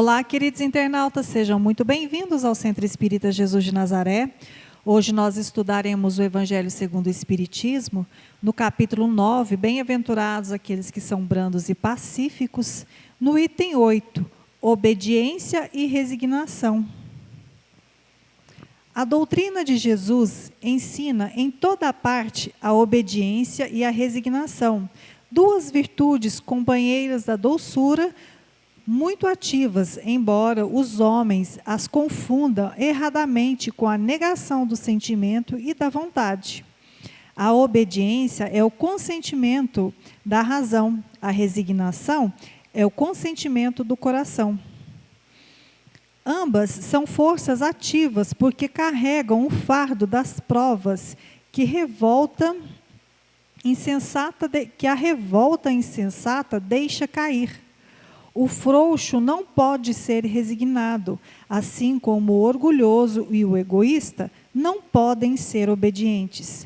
Olá, queridos internautas, sejam muito bem-vindos ao Centro Espírita Jesus de Nazaré. Hoje nós estudaremos o Evangelho segundo o Espiritismo, no capítulo 9, Bem-aventurados aqueles que são brandos e pacíficos, no item 8, Obediência e Resignação. A doutrina de Jesus ensina em toda parte a obediência e a resignação, duas virtudes companheiras da doçura, muito ativas, embora os homens as confundam erradamente com a negação do sentimento e da vontade. A obediência é o consentimento da razão, a resignação é o consentimento do coração. Ambas são forças ativas porque carregam o fardo das provas que a revolta insensata deixa cair. O frouxo não pode ser resignado, assim como o orgulhoso e o egoísta não podem ser obedientes.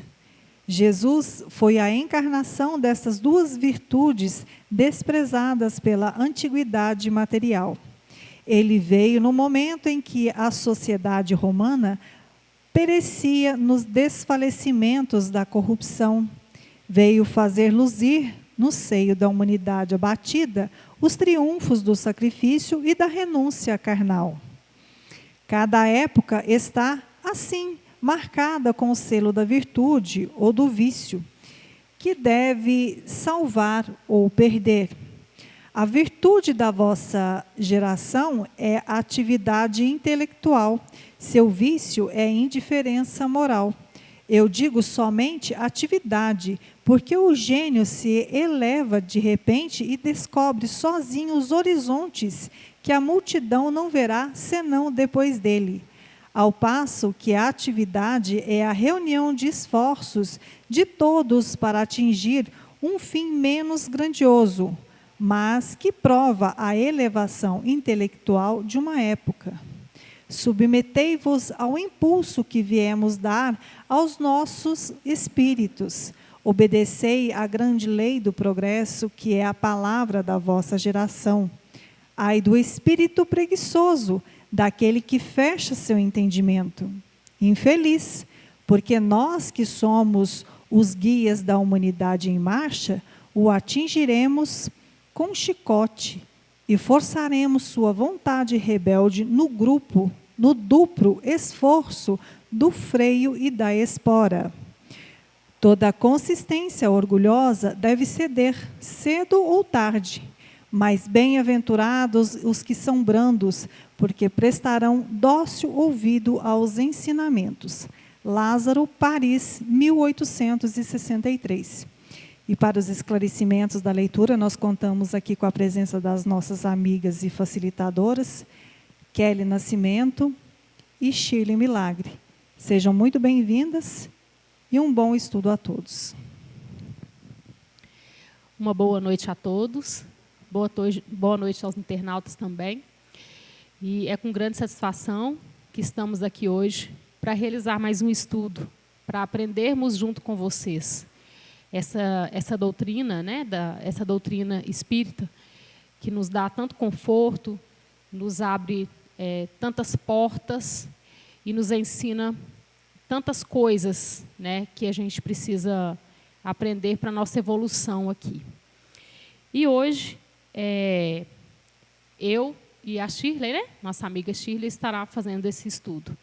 Jesus foi a encarnação dessas duas virtudes desprezadas pela antiguidade material. Ele veio no momento em que a sociedade romana perecia nos desfalecimentos da corrupção. Veio fazer luzir, no seio da humanidade abatida, os triunfos do sacrifício e da renúncia carnal. Cada época está, assim, marcada com o selo da virtude ou do vício, que deve salvar ou perder. A virtude da vossa geração é a atividade intelectual, seu vício é indiferença moral. Eu digo somente atividade, porque o gênio se eleva de repente e descobre sozinho os horizontes que a multidão não verá senão depois dele. Ao passo que a atividade é a reunião de esforços de todos para atingir um fim menos grandioso, mas que prova a elevação intelectual de uma época. Submetei-vos ao impulso que viemos dar aos nossos espíritos. Obedecei à grande lei do progresso, que é a palavra da vossa geração. Ai do espírito preguiçoso, daquele que fecha seu entendimento. Infeliz, porque nós que somos os guias da humanidade em marcha, o atingiremos com chicote e forçaremos sua vontade rebelde no duplo esforço do freio e da espora. Toda consistência orgulhosa deve ceder, cedo ou tarde, mas bem-aventurados os que são brandos, porque prestarão dócil ouvido aos ensinamentos. Lázaro, Paris, 1863. E para os esclarecimentos da leitura, nós contamos aqui com a presença das nossas amigas e facilitadoras, Kelly Nascimento e Shirley Milagre. Sejam muito bem-vindas e um bom estudo a todos. Uma boa noite a todos, boa noite aos internautas também. E é com grande satisfação que estamos aqui hoje para realizar mais um estudo, para aprendermos junto com vocês essa doutrina, essa doutrina espírita, que nos dá tanto conforto, nos abre tantas portas e nos ensina tantas coisas, que a gente precisa aprender para a nossa evolução aqui. E hoje, eu e a Shirley, nossa amiga Shirley, estará fazendo esse estudo.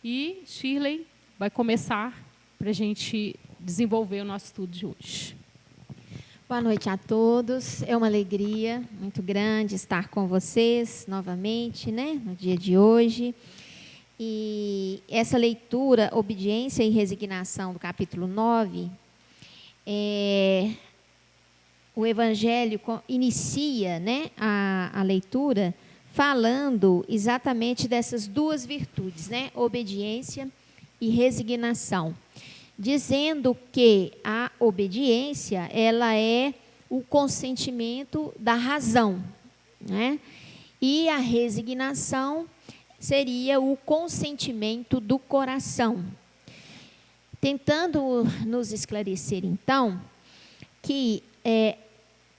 E Shirley vai começar para a gente desenvolver o nosso estudo de hoje. Boa noite a todos. É uma alegria muito grande estar com vocês novamente, no dia de hoje. E essa leitura, Obediência e Resignação, do capítulo 9, o Evangelho inicia a leitura falando exatamente dessas duas virtudes, obediência e resignação, dizendo que a obediência ela é o consentimento da razão, e a resignação seria o consentimento do coração. Tentando nos esclarecer, então, que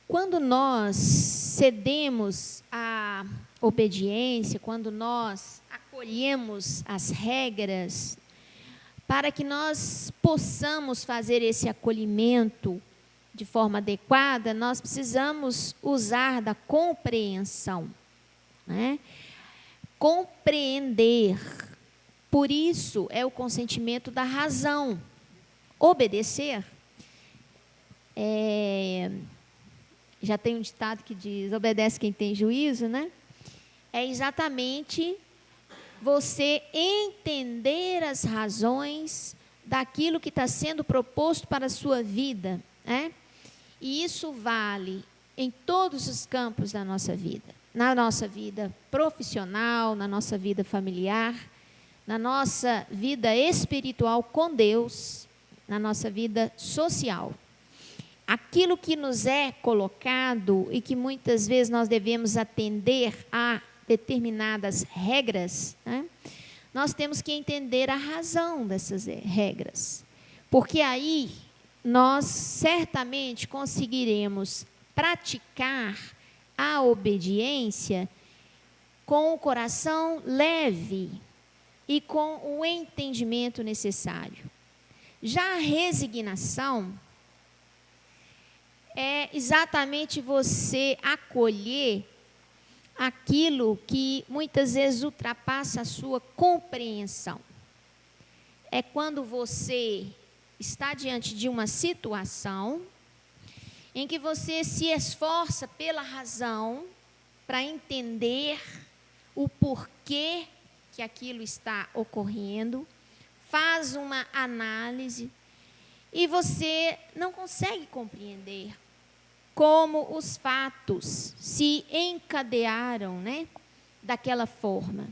quando nós cedemos a obediência, quando nós acolhemos as regras, para que nós possamos fazer esse acolhimento de forma adequada, nós precisamos usar da compreensão, né? Compreender. Por isso é o consentimento da razão. Obedecer. Já tem um ditado que diz: obedece quem tem juízo, né? É exatamente você entender as razões daquilo que está sendo proposto para a sua vida, né? E isso vale em todos os campos da nossa vida. Na nossa vida profissional, na nossa vida familiar, na nossa vida espiritual com Deus, na nossa vida social. Aquilo que nos é colocado e que muitas vezes nós devemos atender a determinadas regras, né? Nós temos que entender a razão dessas regras, porque aí nós certamente conseguiremos praticar a obediência com o coração leve e com o entendimento necessário. Já a resignação é exatamente você acolher aquilo que muitas vezes ultrapassa a sua compreensão. É quando você está diante de uma situação em que você se esforça pela razão para entender o porquê que aquilo está ocorrendo, faz uma análise e você não consegue compreender como os fatos se encadearam, né, daquela forma.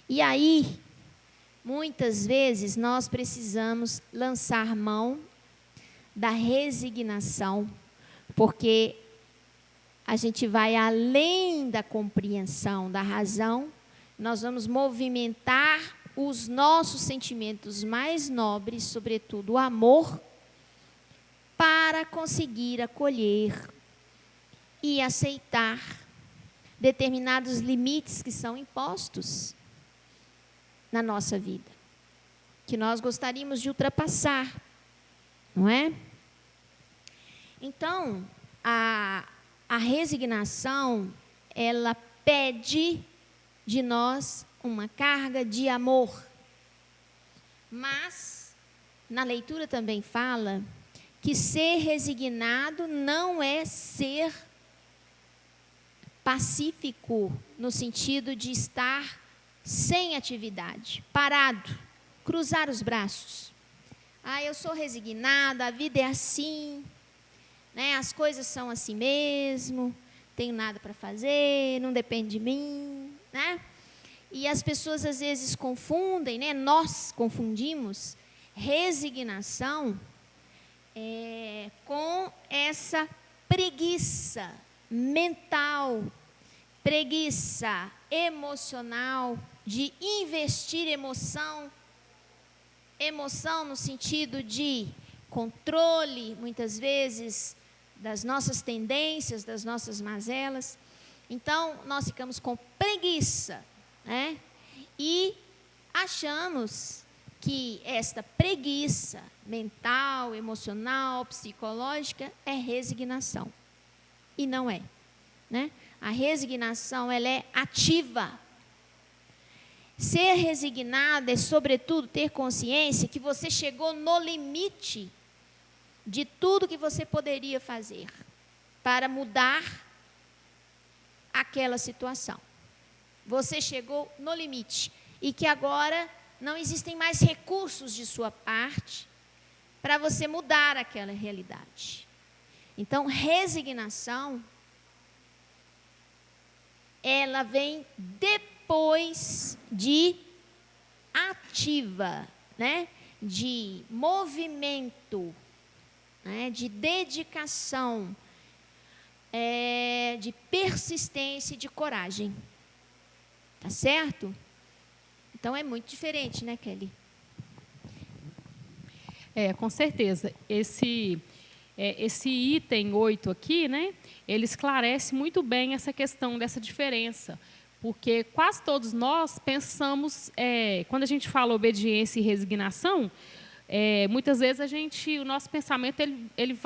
E aí, muitas vezes, nós precisamos lançar mão da resignação, porque a gente vai além da compreensão, da razão, nós vamos movimentar os nossos sentimentos mais nobres, sobretudo o amor, para conseguir acolher e aceitar determinados limites que são impostos na nossa vida, que nós gostaríamos de ultrapassar, não é? Então, a resignação, ela pede de nós uma carga de amor, mas na leitura também fala que ser resignado não é ser pacífico, no sentido de estar sem atividade, parado, cruzar os braços. Eu sou resignado, a vida é assim, né? As coisas são assim mesmo, tenho nada para fazer, não depende de mim, né? E as pessoas às vezes confundem, né? Nós confundimos resignação com essa preguiça mental, preguiça emocional, de investir emoção no sentido de controle, muitas vezes, das nossas tendências, das nossas mazelas. Então, nós ficamos com preguiça, né? E achamos que esta preguiça mental, emocional, psicológica é resignação. E não é, né? A resignação, ela é ativa. Ser resignado é, sobretudo, ter consciência que você chegou no limite de tudo que você poderia fazer para mudar aquela situação. Você chegou no limite e que agora não existem mais recursos de sua parte para você mudar aquela realidade. Então, resignação, ela vem depois de ativa, né? De movimento, né? De dedicação, de persistência e de coragem. Tá certo? Então, é muito diferente, né, Kelly? Com certeza. Esse item 8 aqui, né, ele esclarece muito bem essa questão dessa diferença, porque quase todos nós pensamos, quando a gente fala obediência e resignação, muitas vezes o nosso pensamento ele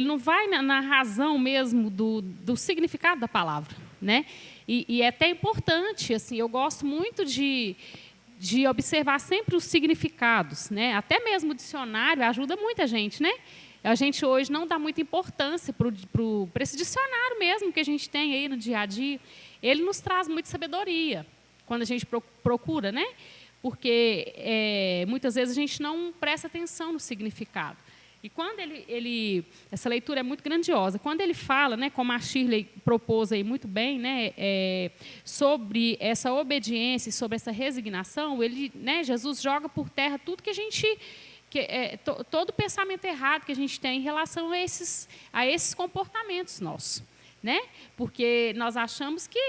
não vai na razão mesmo do significado da palavra, né? E é até importante, assim, eu gosto muito de observar sempre os significados, né? Até mesmo o dicionário ajuda muita gente, né? A gente hoje não dá muita importância para esse dicionário mesmo que a gente tem aí no dia a dia. Ele nos traz muita sabedoria quando a gente procura, né? Porque muitas vezes a gente não presta atenção no significado. E quando essa leitura é muito grandiosa. Quando ele fala, né, como a Shirley propôs aí muito bem, né, sobre essa obediência, sobre essa resignação, né, Jesus joga por terra tudo que a gente todo pensamento errado que a gente tem em relação a esses comportamentos nossos, né? Porque nós achamos que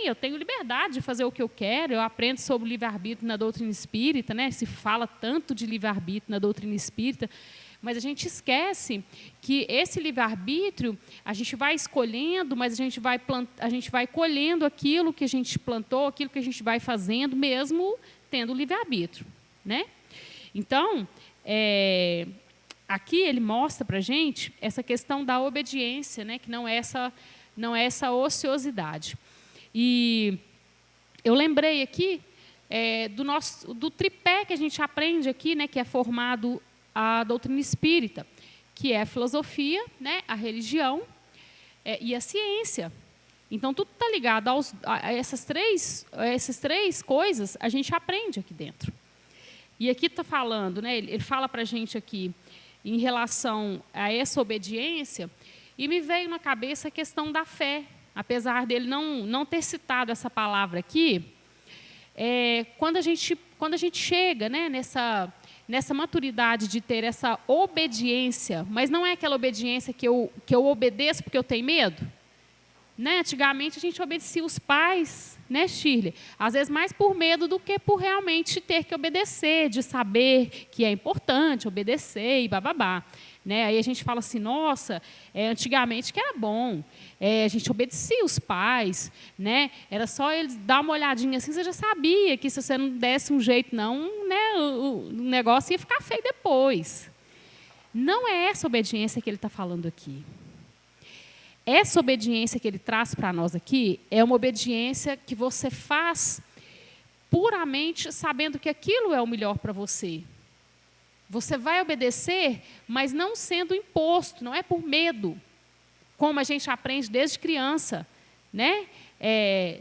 eu tenho liberdade de fazer o que eu quero, eu aprendo sobre livre-arbítrio na doutrina espírita, né? Se fala tanto de livre-arbítrio na doutrina espírita, mas a gente esquece que esse livre-arbítrio a gente vai escolhendo, mas a gente vai colhendo aquilo que a gente plantou, aquilo que a gente vai fazendo, mesmo tendo livre-arbítrio, né? Então, aqui ele mostra para a gente essa questão da obediência, né, que não é essa ociosidade. E eu lembrei aqui do tripé que a gente aprende aqui, né, que é formado a doutrina espírita, que é a filosofia, né, a religião e a ciência. Então, tudo está ligado a essas três coisas, a gente aprende aqui dentro. E aqui está falando, né, ele fala para a gente aqui, em relação a essa obediência, e me veio na cabeça a questão da fé. Apesar dele não ter citado essa palavra aqui, quando a gente chega, né, nessa maturidade de ter essa obediência, mas não é aquela obediência que eu obedeço porque eu tenho medo, né? Antigamente a gente obedecia os pais, né, Shirley? Às vezes mais por medo do que por realmente ter que obedecer, de saber que é importante obedecer e bababá. Né? Aí a gente fala assim, nossa, antigamente que era bom, a gente obedecia os pais, né? Era só eles dar uma olhadinha assim, você já sabia que se você não desse um jeito não, né, o negócio ia ficar feio depois. Não é essa obediência que ele está falando aqui. Essa obediência que ele traz para nós aqui é uma obediência que você faz puramente sabendo que aquilo é o melhor para você. Você vai obedecer, mas não sendo imposto, não é por medo, como a gente aprende desde criança, né?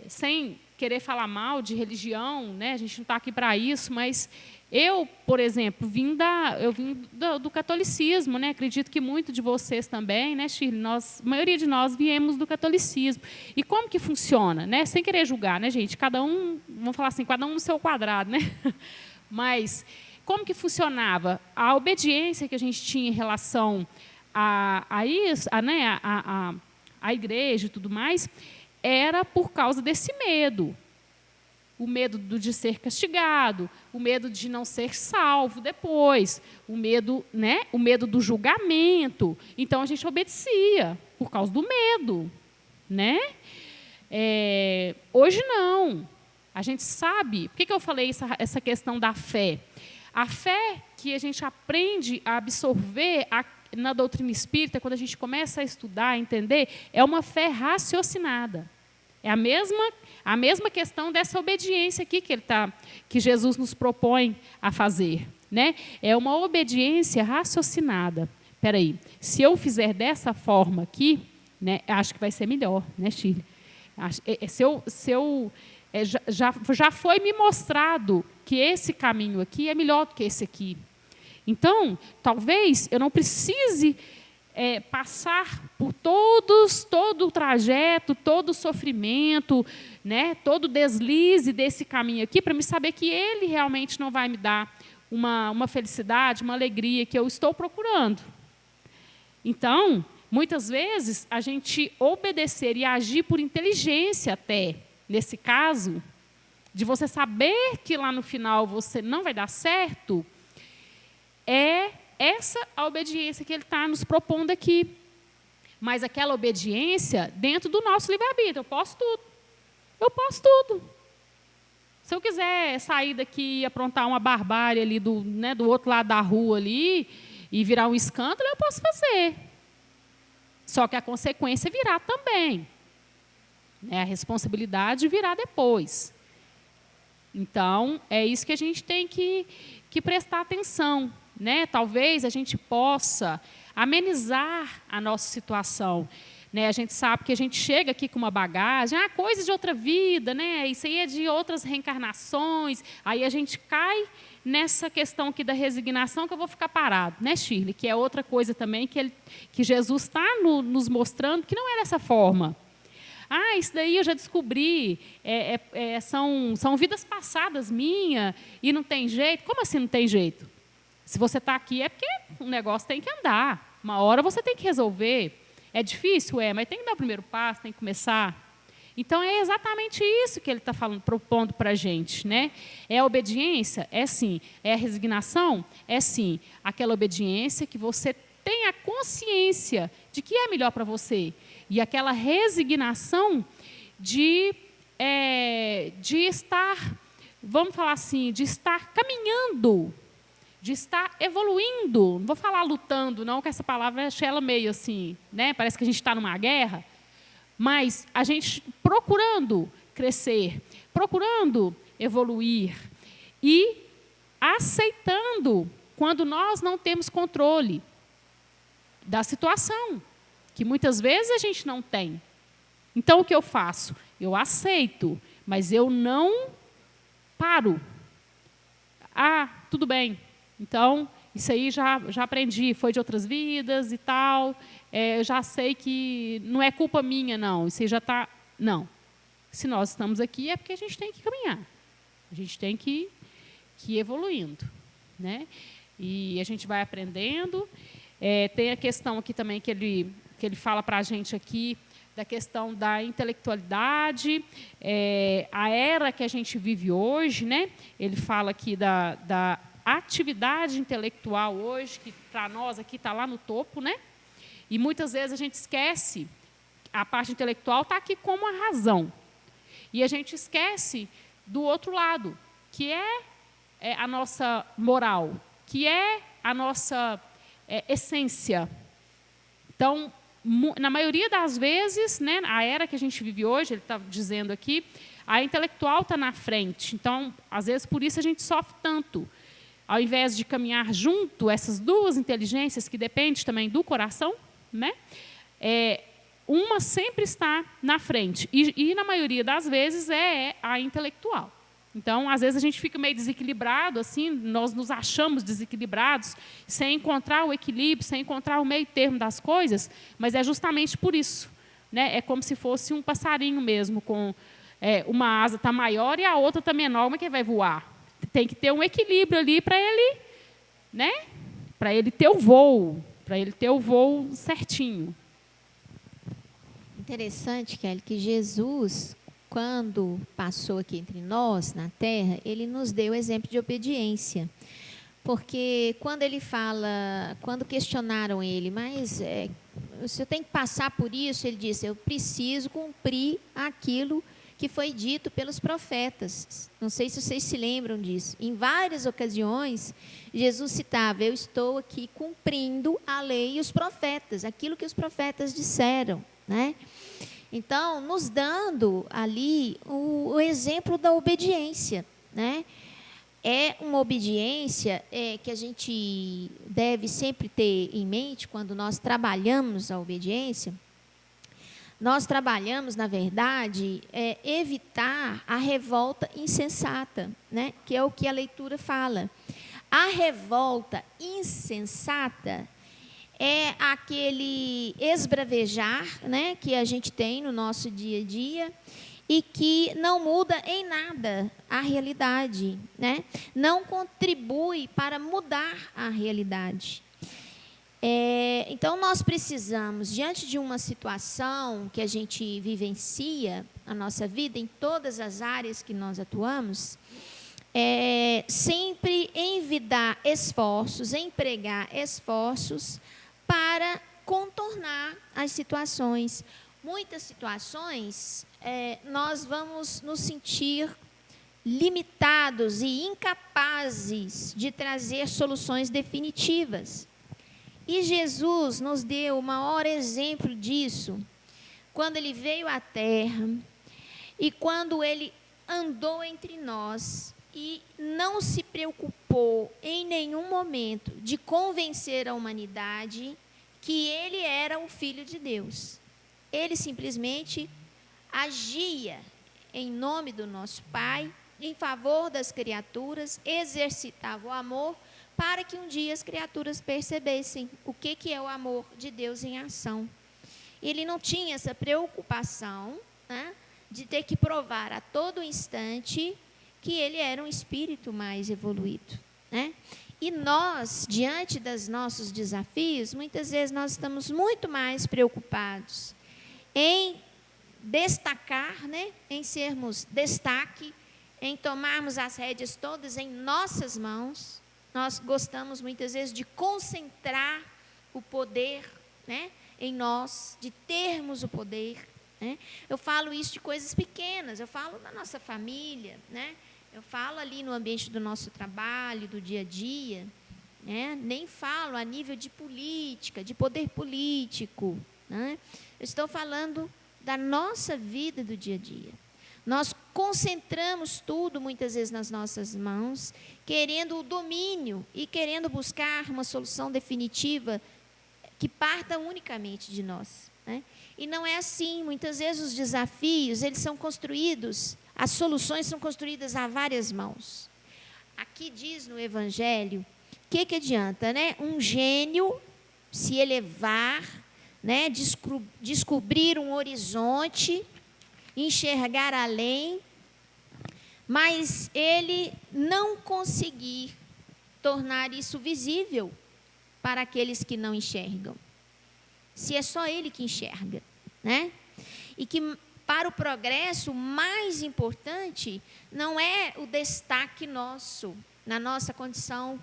Sem querer falar mal de religião, né? A gente não está aqui para isso, mas eu, por exemplo, vim do catolicismo, né? Acredito que muito de vocês também, né, Shirley? A maioria de nós viemos do catolicismo. E como que funciona, né? Sem querer julgar, né, gente? Cada um, vamos falar assim, cada um no seu quadrado, né? Mas como que funcionava? A obediência que a gente tinha em relação a isso, né, a igreja e tudo mais, era por causa desse medo. O medo de ser castigado, o medo de não ser salvo depois, o medo, né, o medo do julgamento. Então, a gente obedecia por causa do medo. Né? Hoje, não. A gente sabe... Por que eu falei essa questão da fé? A fé que a gente aprende a absorver na doutrina espírita, quando a gente começa a estudar, a entender, é uma fé raciocinada. É a mesma questão dessa obediência aqui que Jesus nos propõe a fazer. Né? É uma obediência raciocinada. Espera aí, se eu fizer dessa forma aqui, né, acho que vai ser melhor, né, Shirley? Já foi me mostrado que esse caminho aqui é melhor do que esse aqui. Então, talvez eu não precise passar por todo o trajeto, todo o sofrimento, né, todo o deslize desse caminho aqui, para me saber que ele realmente não vai me dar uma felicidade, uma alegria que eu estou procurando. Então, muitas vezes, a gente obedecer e agir por inteligência até, nesse caso, de você saber que lá no final você não vai dar certo, é essa a obediência que ele está nos propondo aqui. mas aquela obediência dentro do nosso livre-arbítrio. Eu posso tudo. Eu posso tudo. Se eu quiser sair daqui e aprontar uma barbárie ali do outro lado da rua ali e virar um escândalo, eu posso fazer. Só que a consequência virá também. A responsabilidade virá depois. Então, é isso que a gente tem que prestar atenção. Talvez a gente possa amenizar a nossa situação. A gente sabe que a gente chega aqui com uma bagagem, coisa de outra vida, isso aí é de outras reencarnações. Aí a gente cai nessa questão aqui da resignação, que eu vou ficar parado, Shirley? Que é outra coisa também que Jesus está nos mostrando que não é dessa forma. Isso daí eu já descobri, são vidas passadas minhas e não tem jeito. Como assim não tem jeito? Se você está aqui é porque o negócio tem que andar. Uma hora você tem que resolver. É difícil? Mas tem que dar o primeiro passo, tem que começar. Então, é exatamente isso que ele está propondo para a gente. É a obediência? É sim. É a resignação? É sim. Aquela obediência que você tem a consciência de que é melhor para você. E aquela resignação de estar, vamos falar assim, de estar caminhando, de estar evoluindo. Não vou falar lutando, não, que essa palavra ela meio assim, parece que a gente está numa guerra, mas a gente procurando crescer, procurando evoluir e aceitando quando nós não temos controle da situação, que muitas vezes a gente não tem. Então, o que eu faço? Eu aceito, mas eu não paro. Tudo bem. Então, isso aí já aprendi, foi de outras vidas e tal. Eu já sei que não é culpa minha, não. Isso aí já está... Não. Se nós estamos aqui, é porque a gente tem que caminhar. A gente tem que ir evoluindo. E a gente vai aprendendo. Tem a questão aqui também que ele fala para a gente aqui, da questão da intelectualidade, a era que a gente vive hoje, Ele fala aqui da atividade intelectual hoje, que para nós aqui está lá no topo, E muitas vezes a gente esquece, a parte intelectual está aqui como a razão. E a gente esquece do outro lado, que é a nossa moral, que é a nossa essência. Então, na maioria das vezes, a era que a gente vive hoje, ele está dizendo aqui, a intelectual está na frente. Então, às vezes, por isso a gente sofre tanto. Ao invés de caminhar junto essas duas inteligências, que dependem também do coração, uma sempre está na frente. E, na maioria das vezes, é a intelectual. Então, às vezes, a gente fica meio desequilibrado, assim, nós nos achamos desequilibrados, sem encontrar o equilíbrio, sem encontrar o meio termo das coisas, mas é justamente por isso. É como se fosse um passarinho mesmo, com uma asa está maior e a outra está menor, como é que ele vai voar? Tem que ter um equilíbrio ali para ele, para ele ter o voo, certinho. Interessante, Kelly, que Jesus, quando passou aqui entre nós, na Terra, ele nos deu exemplo de obediência. Porque quando ele fala, quando questionaram ele, mas você tem que passar por isso, ele disse, eu preciso cumprir aquilo que foi dito pelos profetas. Não sei se vocês se lembram disso. Em várias ocasiões, Jesus citava, eu estou aqui cumprindo a lei e os profetas, aquilo que os profetas disseram, Então, nos dando ali o exemplo da obediência, É uma obediência que a gente deve sempre ter em mente quando nós trabalhamos a obediência. Nós trabalhamos, na verdade, evitar a revolta insensata, que é o que a leitura fala. A revolta insensata é aquele esbravejar, que a gente tem no nosso dia a dia e que não muda em nada a realidade, não contribui para mudar a realidade. Então, nós precisamos, diante de uma situação que a gente vivencia na nossa vida, em todas as áreas que nós atuamos, sempre envidar esforços, empregar esforços para contornar as situações. Muitas situações, nós vamos nos sentir limitados e incapazes de trazer soluções definitivas. E Jesus nos deu o maior exemplo disso, quando ele veio à Terra e quando ele andou entre nós e não se preocupou em nenhum momento de convencer a humanidade que ele era o Filho de Deus. Ele simplesmente agia em nome do nosso Pai, em favor das criaturas, exercitava o amor para que um dia as criaturas percebessem o que é o amor de Deus em ação. Ele não tinha essa preocupação, né, de ter que provar a todo instante que ele era um espírito mais evoluído, né? E nós, diante dos nossos desafios, muitas vezes nós estamos muito mais preocupados em destacar, né, em sermos destaque, em tomarmos as rédeas todas em nossas mãos. Nós gostamos muitas vezes de concentrar o poder, né, em nós, de termos o poder, né? Eu falo isso de coisas pequenas, eu falo da nossa família, né? Eu falo ali no ambiente do nosso trabalho, do dia a dia, né? Nem falo a nível de política, de poder político, né? Eu estou falando da nossa vida do dia a dia. Nós concentramos tudo, muitas vezes, nas nossas mãos, querendo o domínio e querendo buscar uma solução definitiva que parta unicamente de nós, né? E não é assim. Muitas vezes os desafios, eles são construídos, as soluções são construídas a várias mãos. Aqui diz no Evangelho, o que adianta, né? Um gênio se elevar, né? Descobrir um horizonte, enxergar além, mas ele não conseguir tornar isso visível para aqueles que não enxergam. Se é só ele que enxerga, né? E que para o progresso, o mais importante não é o destaque nosso, na nossa condição,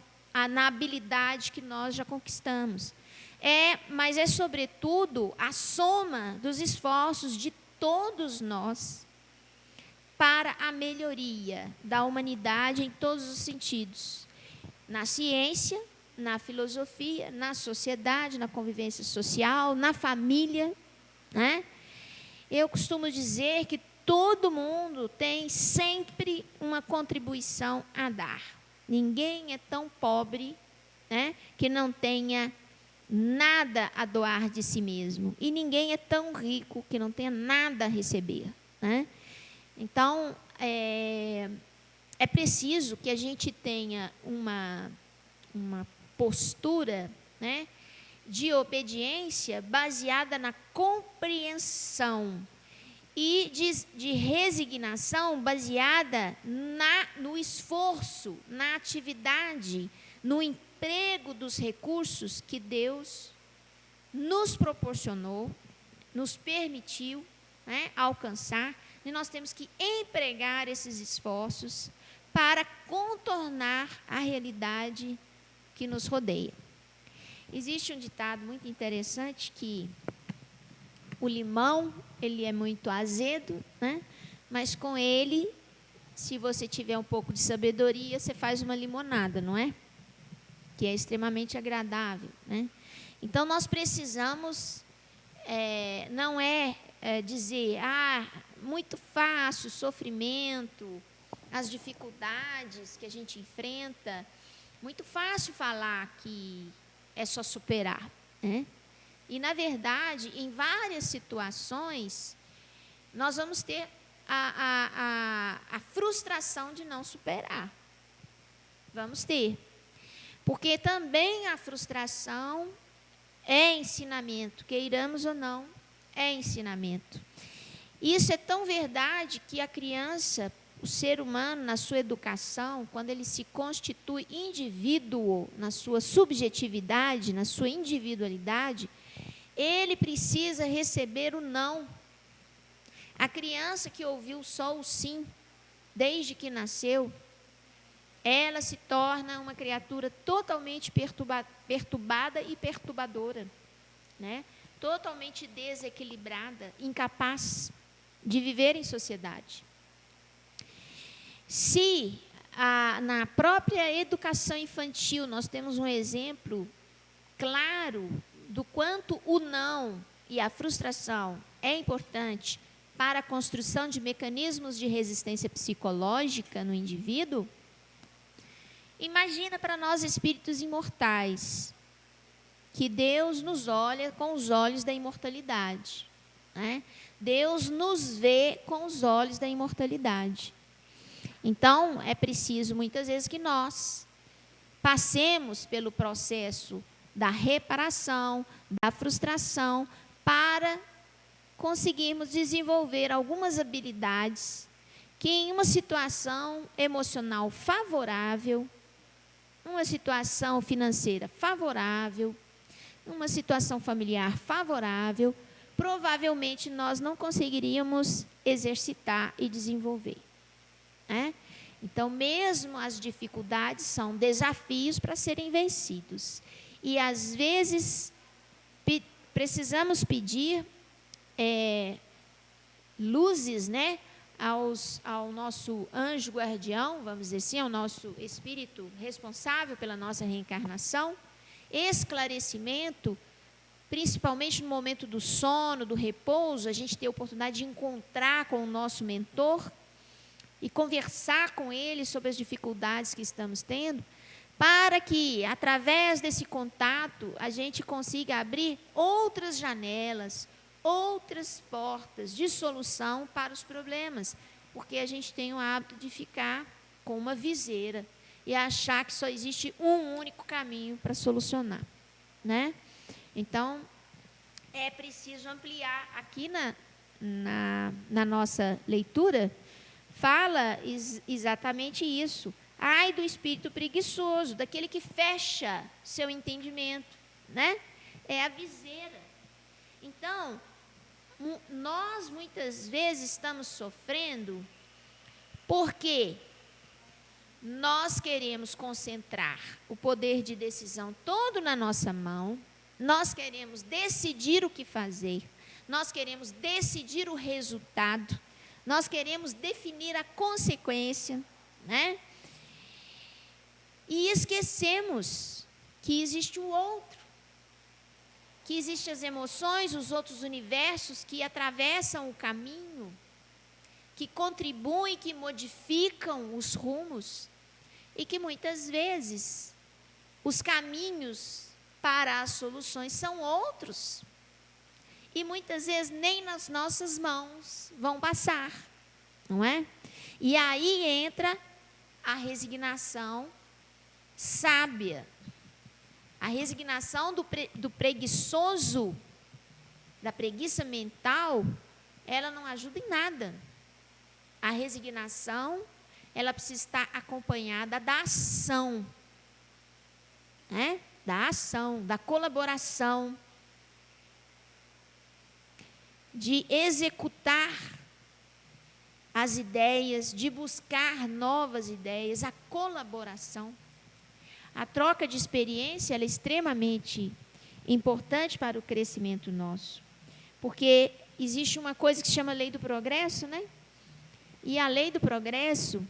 na habilidade que nós já conquistamos. Mas é, sobretudo, a soma dos esforços de todos nós para a melhoria da humanidade em todos os sentidos. Na ciência, na filosofia, na sociedade, na convivência social, na família, né? Eu costumo dizer que todo mundo tem sempre uma contribuição a dar. Ninguém é tão pobre, né, que não tenha nada a doar de si mesmo. E ninguém é tão rico que não tenha nada a receber, né? Então, é preciso que a gente tenha uma postura, né, de obediência baseada na compreensão e de resignação baseada no esforço, na atividade, no emprego dos recursos que Deus nos proporcionou, nos permitiu, né, alcançar, e nós temos que empregar esses esforços para contornar a realidade que nos rodeia. Existe um ditado muito interessante que o limão, ele é muito azedo, né? Mas com ele, se você tiver um pouco de sabedoria, você faz uma limonada, não é? Que é extremamente agradável, né? Então, nós precisamos, não dizer, muito fácil, sofrimento, as dificuldades que a gente enfrenta. Muito fácil falar que é só superar, né? E, na verdade, em várias situações, nós vamos ter a frustração de não superar. Vamos ter. Porque também a frustração é ensinamento, queiramos ou não, é ensinamento. Isso é tão verdade que a criança, o ser humano, na sua educação, quando ele se constitui indivíduo, na sua subjetividade, na sua individualidade, ele precisa receber o não. A criança que ouviu só o sim, desde que nasceu, ela se torna uma criatura totalmente perturbada e perturbadora, né? Totalmente desequilibrada, incapaz de viver em sociedade. Se na própria educação infantil nós temos um exemplo claro do quanto o não e a frustração é importante para a construção de mecanismos de resistência psicológica no indivíduo, imagina para nós espíritos imortais, que Deus nos olha com os olhos da imortalidade, né? Deus nos vê com os olhos da imortalidade. Então, é preciso muitas vezes que nós passemos pelo processo da reparação, da frustração, para conseguirmos desenvolver algumas habilidades que, em uma situação emocional favorável, uma situação financeira favorável, uma situação familiar favorável, provavelmente nós não conseguiríamos exercitar e desenvolver, né? Então, mesmo as dificuldades são desafios para serem vencidos. E, às vezes, precisamos pedir luzes, né, ao nosso anjo guardião, vamos dizer assim, ao nosso espírito responsável pela nossa reencarnação, esclarecimento, principalmente no momento do sono, do repouso, a gente ter a oportunidade de encontrar com o nosso mentor e conversar com ele sobre as dificuldades que estamos tendo, para que, através desse contato, a gente consiga abrir outras janelas, outras portas de solução para os problemas, porque a gente tem o hábito de ficar com uma viseira e achar que só existe um único caminho para solucionar, né? Então, é preciso ampliar. Aqui na nossa leitura, fala exatamente isso. Ai do espírito preguiçoso, daquele que fecha seu entendimento, né? É a viseira. Então, nós muitas vezes estamos sofrendo porque nós queremos concentrar o poder de decisão todo na nossa mão, nós queremos decidir o que fazer, nós queremos decidir o resultado, nós queremos definir a consequência, né? E esquecemos que existe o outro, que existem as emoções, os outros universos que atravessam o caminho, que contribuem, que modificam os rumos, e que muitas vezes os caminhos para as soluções são outros. E muitas vezes nem nas nossas mãos vão passar, não é? E aí entra a resignação sábia, a resignação do preguiçoso, da preguiça mental, ela não ajuda em nada. A resignação, ela precisa estar acompanhada da ação, né? Da ação, da colaboração, de executar as ideias, de buscar novas ideias, a colaboração. A troca de experiência ela é extremamente importante para o crescimento nosso, porque existe uma coisa que se chama lei do progresso, né? E a lei do progresso,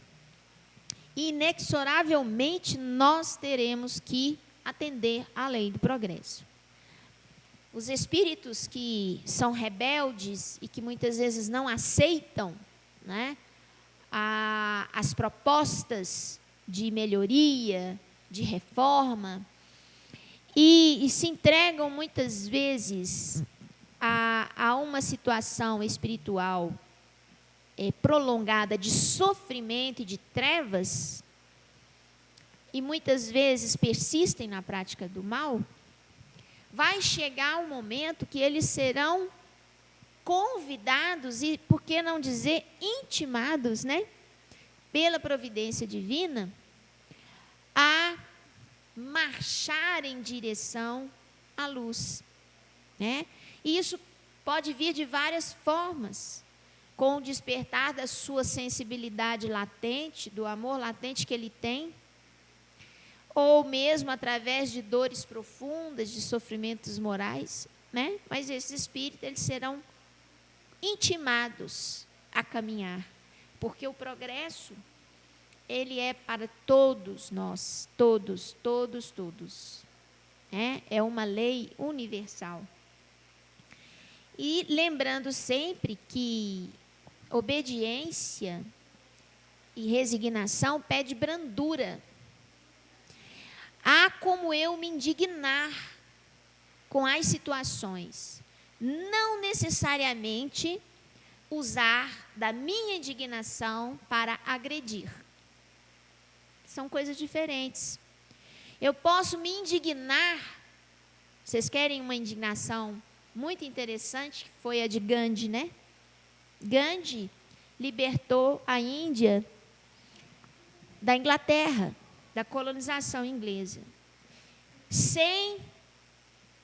inexoravelmente, nós teremos que atender à lei do progresso. Os espíritos que são rebeldes e que muitas vezes não aceitam, né, as propostas de melhoria, de reforma, e se entregam muitas vezes a uma situação espiritual prolongada de sofrimento e de trevas, e muitas vezes persistem na prática do mal, vai chegar um momento que eles serão convidados, e por que não dizer intimados, né, pela providência divina, a marchar em direção à luz, né? E isso pode vir de várias formas, com o despertar da sua sensibilidade latente, do amor latente que ele tem, ou mesmo através de dores profundas, de sofrimentos morais, né? Mas esses espíritos, eles serão intimados a caminhar, porque o progresso, ele é para todos nós, todos, todos, todos. É uma lei universal. E lembrando sempre que obediência e resignação pede brandura. Há como eu me indignar com as situações, não necessariamente usar da minha indignação para agredir. São coisas diferentes. Eu posso me indignar. Vocês querem uma indignação muito interessante? Foi a de Gandhi, né? Gandhi libertou a Índia da Inglaterra, da colonização inglesa, sem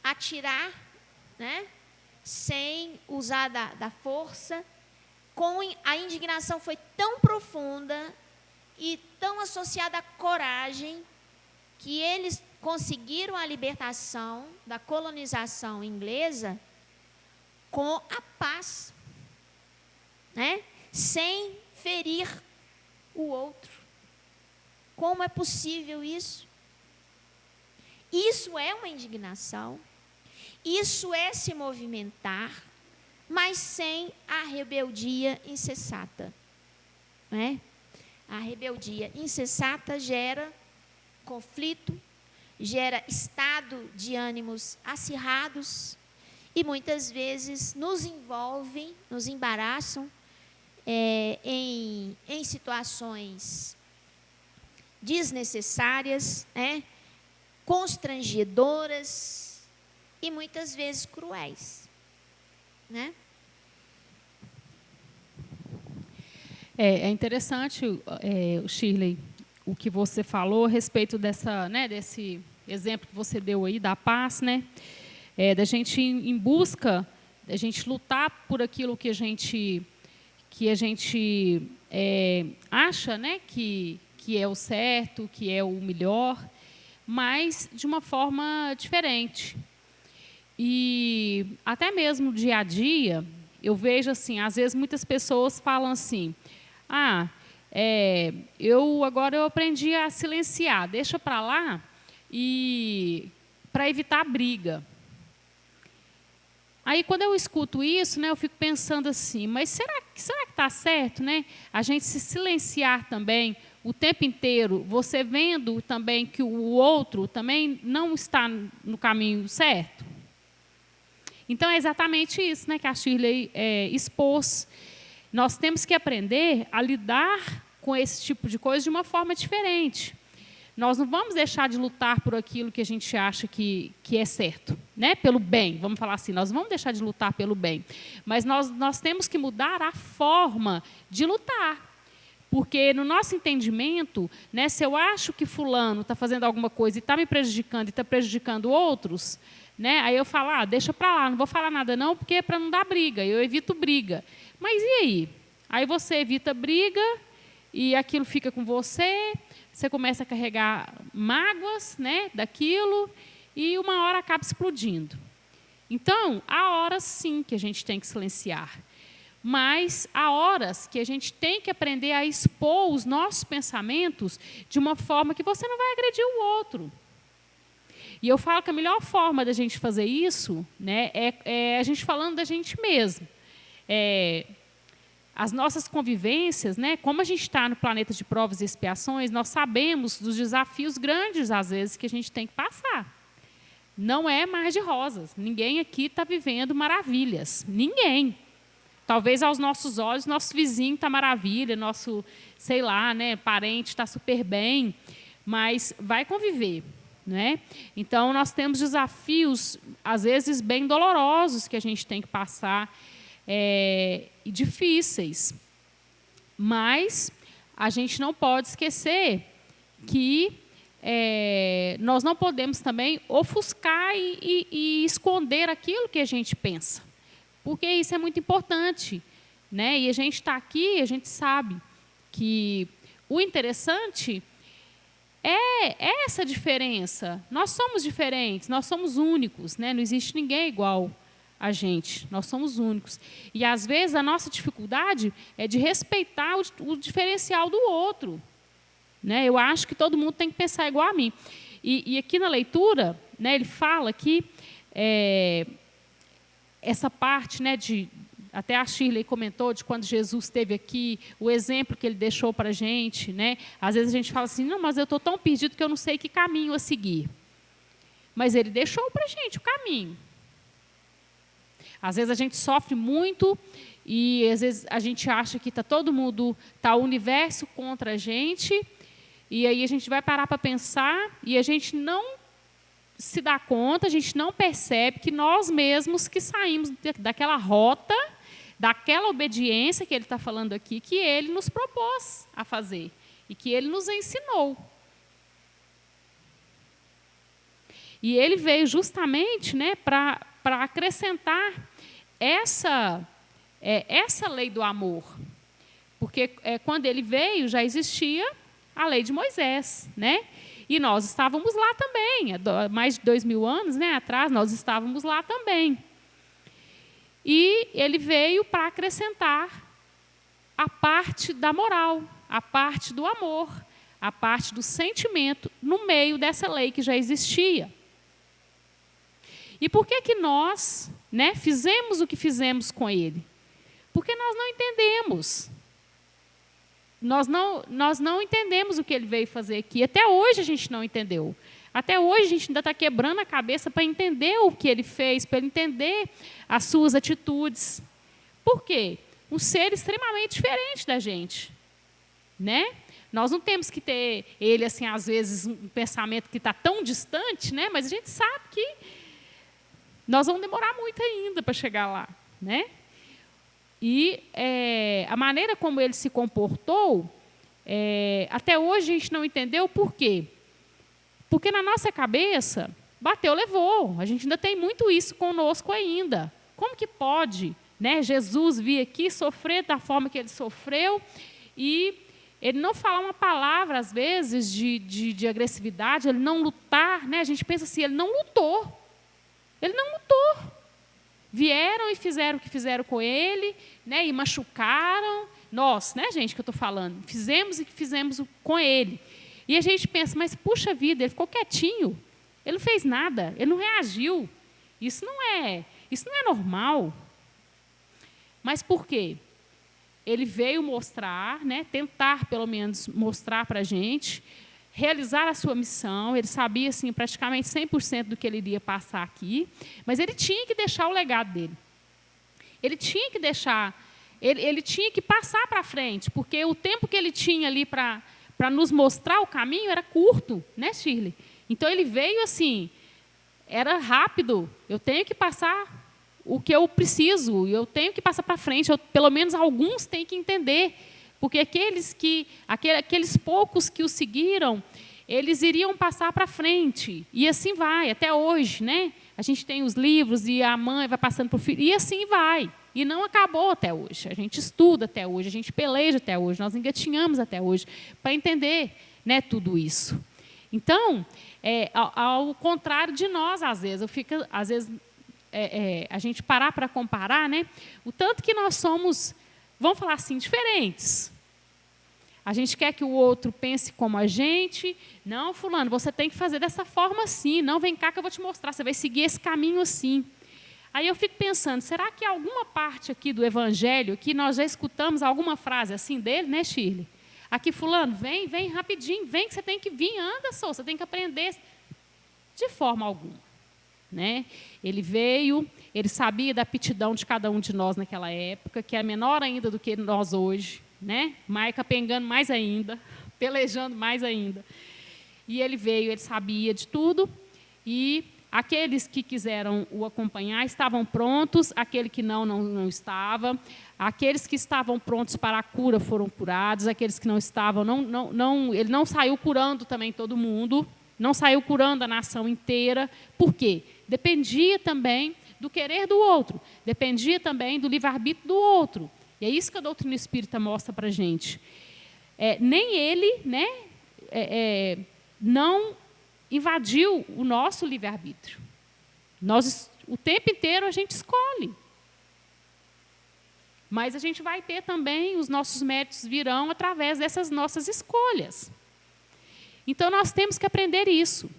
atirar, né? Sem usar da força. A indignação foi tão profunda e tão associada à coragem que eles conseguiram a libertação da colonização inglesa com a paz, né? Sem ferir o outro. Como é possível isso? Isso é uma indignação, isso é se movimentar, mas sem a rebeldia insensata, né? A rebeldia insensata gera conflito, gera estado de ânimos acirrados e muitas vezes nos envolvem, nos embaraçam em situações desnecessárias, né? Constrangedoras e muitas vezes cruéis, né? É interessante, Shirley, o que você falou a respeito desse exemplo que você deu aí da paz, né? Da gente ir em busca, da gente lutar por aquilo que a gente acha, né, que é o certo, que é o melhor, mas de uma forma diferente. E até mesmo no dia a dia, eu vejo assim, às vezes muitas pessoas falam assim, eu aprendi a silenciar, deixa para lá, e para evitar briga. Aí, quando eu escuto isso, né, eu fico pensando assim, mas será que está certo, né? A gente se silenciar também o tempo inteiro, você vendo também que o outro também não está no caminho certo? Então, é exatamente isso, né, que a Shirley expôs. Nós temos que aprender a lidar com esse tipo de coisa de uma forma diferente. Nós não vamos deixar de lutar por aquilo que a gente acha que é certo, né? Pelo bem, vamos falar assim, nós vamos deixar de lutar pelo bem. Mas nós temos que mudar a forma de lutar. Porque no nosso entendimento, né, se eu acho que fulano está fazendo alguma coisa e está me prejudicando e está prejudicando outros, né, aí eu falo, deixa para lá, não vou falar nada não, porque é para não dar briga, eu evito briga. Mas e aí? Aí você evita briga e aquilo fica com você, você começa a carregar mágoas, né, daquilo e uma hora acaba explodindo. Então, há horas sim que a gente tem que silenciar. Mas há horas que a gente tem que aprender a expor os nossos pensamentos de uma forma que você não vai agredir o outro. E eu falo que a melhor forma da gente fazer isso, né, é a gente falando da gente mesmo. As nossas convivências, né, como a gente está no planeta de provas e expiações, nós sabemos dos desafios grandes, às vezes, que a gente tem que passar. Não é mar de rosas. Ninguém aqui está vivendo maravilhas. Ninguém. Talvez aos nossos olhos, nosso vizinho está maravilha, nosso, sei lá, né, parente está super bem, mas vai conviver, né? Então, nós temos desafios, às vezes, bem dolorosos que a gente tem que passar, e difíceis. Mas a gente não pode esquecer que nós não podemos também ofuscar e esconder aquilo que a gente pensa. Porque isso é muito importante, né? E a gente está aqui, a gente sabe que o interessante é essa diferença. Nós somos diferentes, nós somos únicos, né? Não existe ninguém igual a gente, nós somos únicos. E, às vezes, a nossa dificuldade é de respeitar o diferencial do outro. Né? Eu acho que todo mundo tem que pensar igual a mim. E aqui na leitura, né, ele fala que essa parte, né, até a Shirley comentou de quando Jesus esteve aqui, o exemplo que ele deixou para a gente. Né? Às vezes a gente fala assim, não, mas eu estou tão perdido que eu não sei que caminho a seguir. Mas ele deixou para a gente o caminho. Às vezes a gente sofre muito e às vezes a gente acha que está todo mundo, está o universo contra a gente, e aí a gente vai parar para pensar e a gente não se dá conta, a gente não percebe que nós mesmos que saímos daquela rota, daquela obediência que ele está falando aqui, que ele nos propôs a fazer e que ele nos ensinou. E ele veio justamente, né, para acrescentar essa lei do amor. Porque quando ele veio, já existia a lei de Moisés. Né? E nós estávamos lá também. Há mais de 2000 anos, né, atrás, nós estávamos lá também. E ele veio para acrescentar a parte da moral, a parte do amor, a parte do sentimento, no meio dessa lei que já existia. E por que nós, né, fizemos o que fizemos com ele? Porque nós não entendemos. Nós não entendemos o que ele veio fazer aqui. Até hoje a gente não entendeu. Até hoje a gente ainda está quebrando a cabeça para entender o que ele fez, para entender as suas atitudes. Por quê? Um ser extremamente diferente da gente. Né? Nós não temos que ter ele, assim, às vezes, um pensamento que está tão distante, né? Mas a gente sabe que nós vamos demorar muito ainda para chegar lá. Né? E a maneira como ele se comportou, até hoje a gente não entendeu por quê. Porque na nossa cabeça, bateu, levou. A gente ainda tem muito isso conosco ainda. Como que pode, né, Jesus vir aqui sofrer da forma que ele sofreu e ele não falar uma palavra, às vezes, de agressividade, ele não lutar. Né? A gente pensa assim, ele não lutou. Ele não lutou. Vieram e fizeram o que fizeram com ele, né, e machucaram. Nós, né, gente, que eu estou falando, fizemos o que fizemos com ele. E a gente pensa, mas puxa vida, ele ficou quietinho, ele não fez nada, ele não reagiu. Isso não é normal. Mas por quê? Ele veio mostrar, né, tentar pelo menos mostrar para a gente, realizar a sua missão. Ele sabia assim, praticamente 100% do que ele iria passar aqui, mas ele tinha que deixar o legado dele. Ele tinha que deixar, ele tinha que passar para frente, porque o tempo que ele tinha ali para nos mostrar o caminho era curto, né, Shirley? Então ele veio assim, era rápido, eu tenho que passar o que eu preciso, eu tenho que passar para frente, pelo menos alguns têm que entender. Porque aqueles poucos que o seguiram, eles iriam passar para frente. E assim vai, até hoje. Né? A gente tem os livros e a mãe vai passando para o filho. E assim vai. E não acabou até hoje. A gente estuda até hoje, a gente peleja até hoje, nós engatinhamos até hoje para entender, né, tudo isso. Então, ao contrário de nós, às vezes, a gente parar para comparar, né, o tanto que nós somos, vamos falar assim, diferentes. A gente quer que o outro pense como a gente. Não, fulano, você tem que fazer dessa forma assim. Não, vem cá que eu vou te mostrar, você vai seguir esse caminho assim. Aí eu fico pensando, será que alguma parte aqui do Evangelho, que nós já escutamos alguma frase assim dele, né, Shirley? Aqui, fulano, vem rapidinho, vem que você tem que vir, anda só, você tem que aprender. De forma alguma. Né? Ele veio, ele sabia da aptidão de cada um de nós naquela época, que é menor ainda do que nós hoje, né? Maica pegando mais ainda, pelejando mais ainda. E ele veio, ele sabia de tudo, e aqueles que quiseram o acompanhar estavam prontos, aquele que não estava, aqueles que estavam prontos para a cura foram curados, aqueles que não estavam, ele não saiu curando também todo mundo, não saiu curando a nação inteira. Por quê? Dependia também do querer do outro, dependia também do livre-arbítrio do outro. E é isso que a doutrina espírita mostra para a gente. Nem ele, né, não invadiu o nosso livre-arbítrio. O tempo inteiro a gente escolhe. Mas a gente vai ter também, os nossos méritos virão através dessas nossas escolhas. Então, nós temos que aprender isso,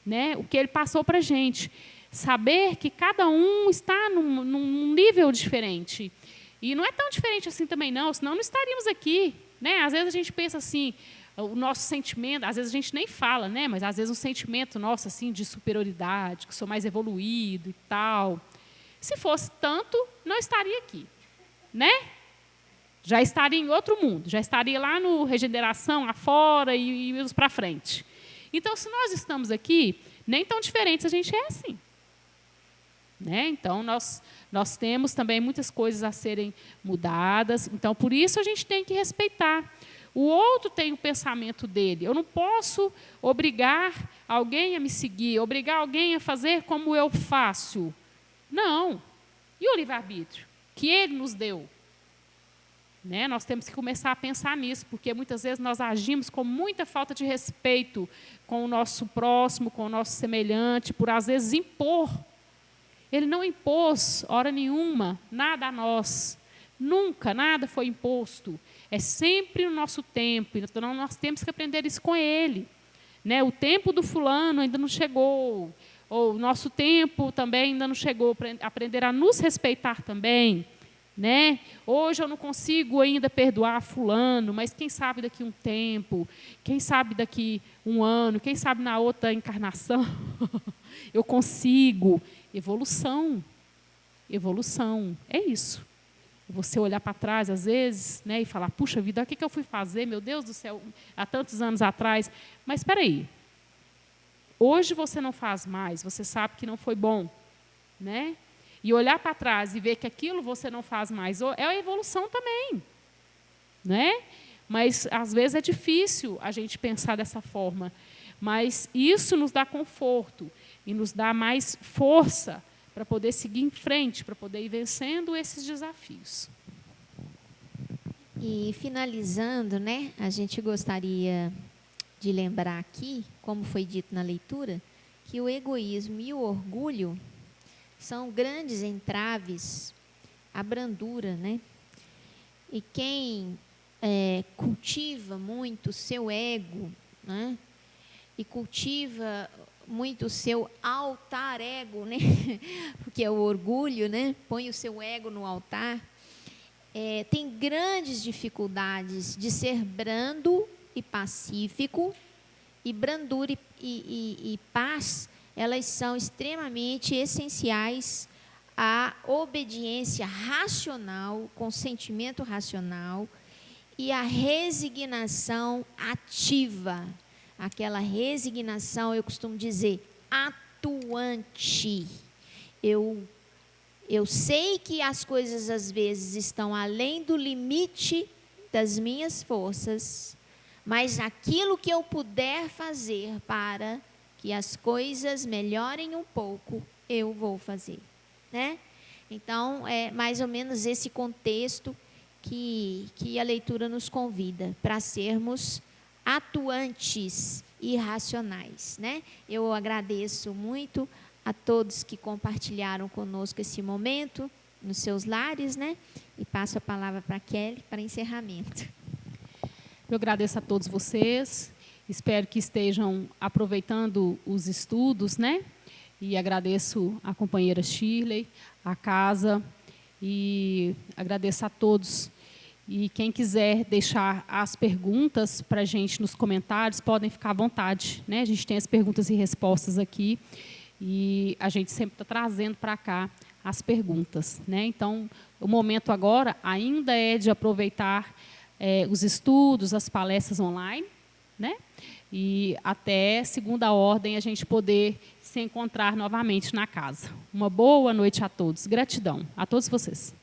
né? O que ele passou para a gente. Saber que cada um está num nível diferente. E não é tão diferente assim também, não, senão não estaríamos aqui, né? Às vezes a gente pensa assim, o nosso sentimento, às vezes a gente nem fala, né? Mas às vezes um sentimento nosso assim, de superioridade, que sou mais evoluído e tal. Se fosse tanto, não estaria aqui. Né? Já estaria em outro mundo, já estaria lá no regeneração, afora e irmos para frente. Então, se nós estamos aqui, nem tão diferentes a gente é assim. Né? Então, nós temos também muitas coisas a serem mudadas, então, por isso a gente tem que respeitar. O outro tem o pensamento dele. Eu não posso obrigar alguém a me seguir, obrigar alguém a fazer como eu faço. Não. E o livre-arbítrio? Que ele nos deu. Né? Nós temos que começar a pensar nisso, porque muitas vezes nós agimos com muita falta de respeito com o nosso próximo, com o nosso semelhante, por às vezes impor. Ele não impôs, hora nenhuma, nada a nós. Nunca, nada foi imposto. É sempre o nosso tempo, então nós temos que aprender isso com ele. Né? O tempo do fulano ainda não chegou. Ou o nosso tempo também ainda não chegou, para aprender a nos respeitar também. Né? Hoje eu não consigo ainda perdoar fulano, mas quem sabe daqui um tempo, quem sabe daqui um ano, quem sabe na outra encarnação, eu consigo. Evolução. Evolução. É isso. Você olhar para trás, às vezes, né, e falar, puxa vida, o que eu fui fazer, meu Deus do céu, há tantos anos atrás. Mas espera aí. Hoje você não faz mais, você sabe que não foi bom, né? E olhar para trás e ver que aquilo você não faz mais, é a evolução também, né? Mas, às vezes, é difícil a gente pensar dessa forma. Mas isso nos dá conforto e nos dá mais força para poder seguir em frente, para poder ir vencendo esses desafios. E, finalizando, né, a gente gostaria de lembrar aqui, como foi dito na leitura, que o egoísmo e o orgulho são grandes entraves à brandura, né? E quem cultiva muito o seu ego, né? E cultiva muito o seu altar ego, né? Porque é o orgulho, né? Põe o seu ego no altar, tem grandes dificuldades de ser brando e pacífico, e brandura e paz, elas são extremamente essenciais à obediência racional, consentimento racional, e à resignação ativa. Aquela resignação, eu costumo dizer, atuante. Eu sei que as coisas, às vezes, estão além do limite das minhas forças, mas aquilo que eu puder fazer para que as coisas melhorem um pouco, eu vou fazer, né? Então, é mais ou menos esse contexto que a leitura nos convida, para sermos atuantes e racionais, né? Eu agradeço muito a todos que compartilharam conosco esse momento, nos seus lares, né? E passo a palavra para a Kelly, para encerramento. Eu agradeço a todos vocês, espero que estejam aproveitando os estudos, né? E agradeço a companheira Shirley, a casa, e agradeço a todos. E quem quiser deixar as perguntas para a gente nos comentários, podem ficar à vontade, né? A gente tem as perguntas e respostas aqui, e a gente sempre está trazendo para cá as perguntas, né? Então, o momento agora ainda é de aproveitar os estudos, as palestras online, né? E até segunda ordem a gente poder se encontrar novamente na casa. Uma boa noite a todos. Gratidão a todos vocês.